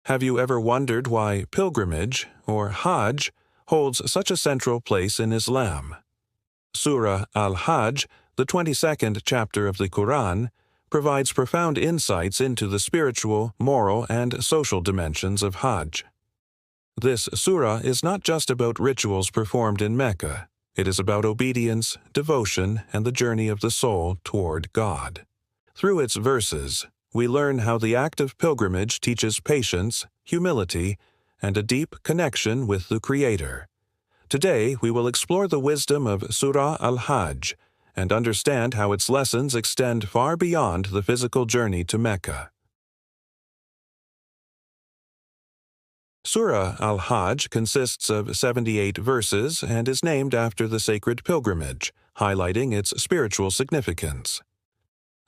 Have you ever wondered why pilgrimage, or Hajj, holds such a central place in Islam? Surah Al-Ḥajj, the 22nd chapter of the Quran, provides profound insights into the spiritual, moral, and social dimensions of Hajj. This surah is not just about rituals performed in Mecca. It is about obedience, devotion, and the journey of the soul toward God. Through its verses, we learn how the act of pilgrimage teaches patience, humility, and a deep connection with the Creator. Today, we will explore the wisdom of Surah Al-Ḥajj and understand how its lessons extend far beyond the physical journey to Mecca. Surah Al-Ḥajj consists of 78 verses and is named after the sacred pilgrimage, highlighting its spiritual significance.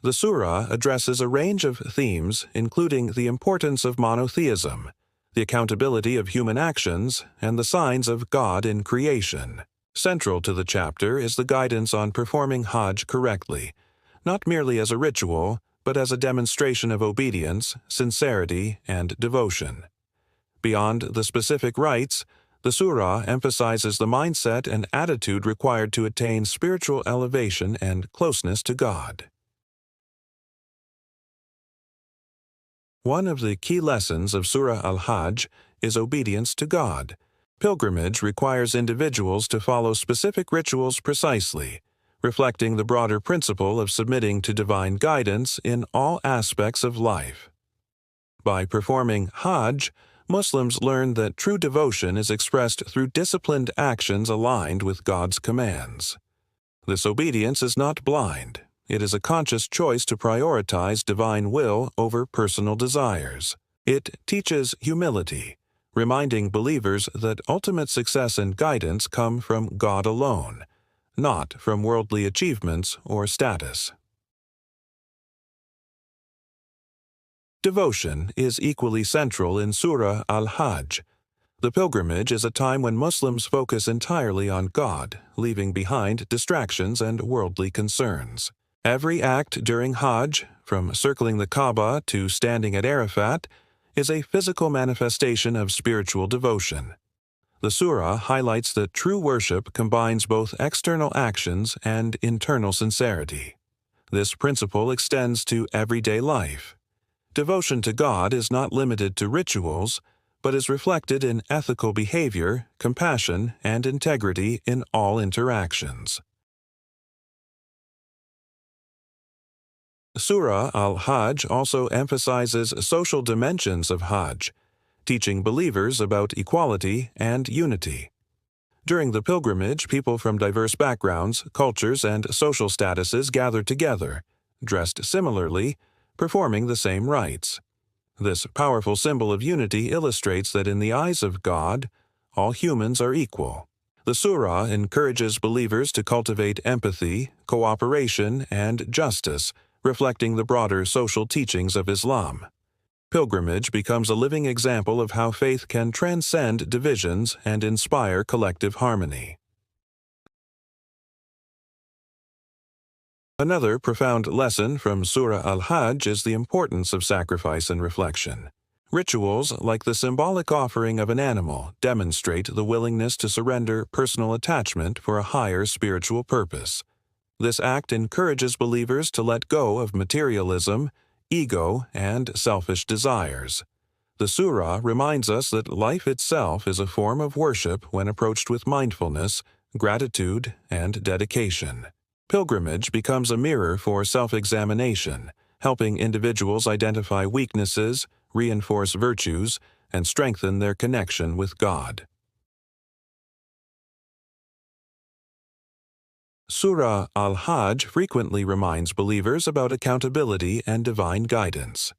The surah addresses a range of themes, including the importance of monotheism, the accountability of human actions, and the signs of God in creation. Central to the chapter is the guidance on performing Hajj correctly, not merely as a ritual, but as a demonstration of obedience, sincerity, and devotion. Beyond the specific rites, the surah emphasizes the mindset and attitude required to attain spiritual elevation and closeness to God. One of the key lessons of Surah Al-Ḥajj is obedience to God. Pilgrimage requires individuals to follow specific rituals precisely, reflecting the broader principle of submitting to divine guidance in all aspects of life. By performing Hajj, Muslims learn that true devotion is expressed through disciplined actions aligned with God's commands. This obedience is not blind. It is a conscious choice to prioritize divine will over personal desires. It teaches humility, reminding believers that ultimate success and guidance come from God alone, not from worldly achievements or status. Devotion is equally central in Surah Al-Ḥajj. The pilgrimage is a time when Muslims focus entirely on God, leaving behind distractions and worldly concerns. Every act during Hajj, from circling the Kaaba to standing at Arafat, is a physical manifestation of spiritual devotion. The surah highlights that true worship combines both external actions and internal sincerity. This principle extends to everyday life. Devotion to God is not limited to rituals, but is reflected in ethical behavior, compassion, and integrity in all interactions. Surah Al-Ḥajj also emphasizes social dimensions of Hajj, teaching believers about equality and unity. During the pilgrimage, people from diverse backgrounds, cultures, and social statuses gather together, dressed similarly, performing the same rites. This powerful symbol of unity illustrates that in the eyes of God, all humans are equal. The surah encourages believers to cultivate empathy, cooperation, and justice, reflecting the broader social teachings of Islam. Pilgrimage becomes a living example of how faith can transcend divisions and inspire collective harmony. Another profound lesson from Surah Al-Ḥajj is the importance of sacrifice and reflection. Rituals, like the symbolic offering of an animal, demonstrate the willingness to surrender personal attachment for a higher spiritual purpose. This act encourages believers to let go of materialism, ego, and selfish desires. The surah reminds us that life itself is a form of worship when approached with mindfulness, gratitude, and dedication. Pilgrimage becomes a mirror for self-examination, helping individuals identify weaknesses, reinforce virtues, and strengthen their connection with God. Surah Al-Ḥajj frequently reminds believers about accountability and divine guidance.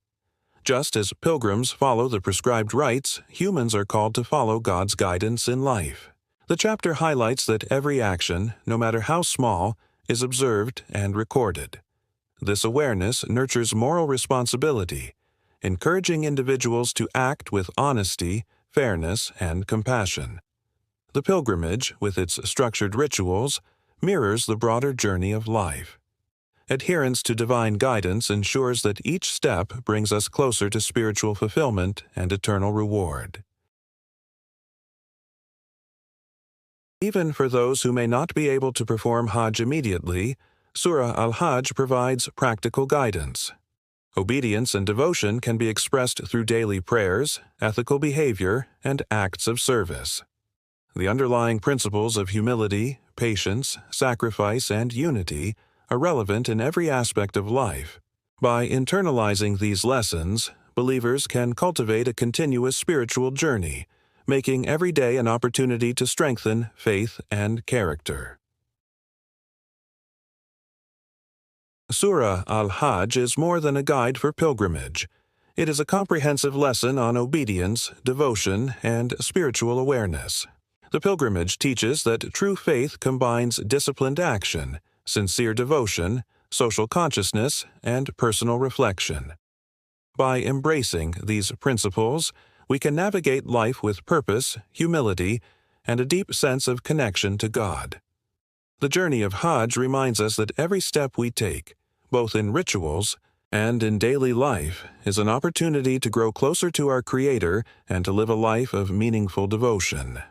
Just as pilgrims follow the prescribed rites, humans are called to follow God's guidance in life. The chapter highlights that every action, no matter how small, is observed and recorded. This awareness nurtures moral responsibility, encouraging individuals to act with honesty, fairness, and compassion. The pilgrimage, with its structured rituals, mirrors the broader journey of life. Adherence to divine guidance ensures that each step brings us closer to spiritual fulfillment and eternal reward. Even for those who may not be able to perform Hajj immediately, Surah Al-Ḥajj provides practical guidance. Obedience and devotion can be expressed through daily prayers, ethical behavior, and acts of service. The underlying principles of humility, patience, sacrifice, and unity are relevant in every aspect of life. By internalizing these lessons, believers can cultivate a continuous spiritual journey, making every day an opportunity to strengthen faith and character. Surah Al-Ḥajj is more than a guide for pilgrimage. It is a comprehensive lesson on obedience, devotion, and spiritual awareness. The pilgrimage teaches that true faith combines disciplined action, sincere devotion, social consciousness, and personal reflection. By embracing these principles, we can navigate life with purpose, humility, and a deep sense of connection to God. The journey of Hajj reminds us that every step we take, both in rituals and in daily life, is an opportunity to grow closer to our Creator and to live a life of meaningful devotion.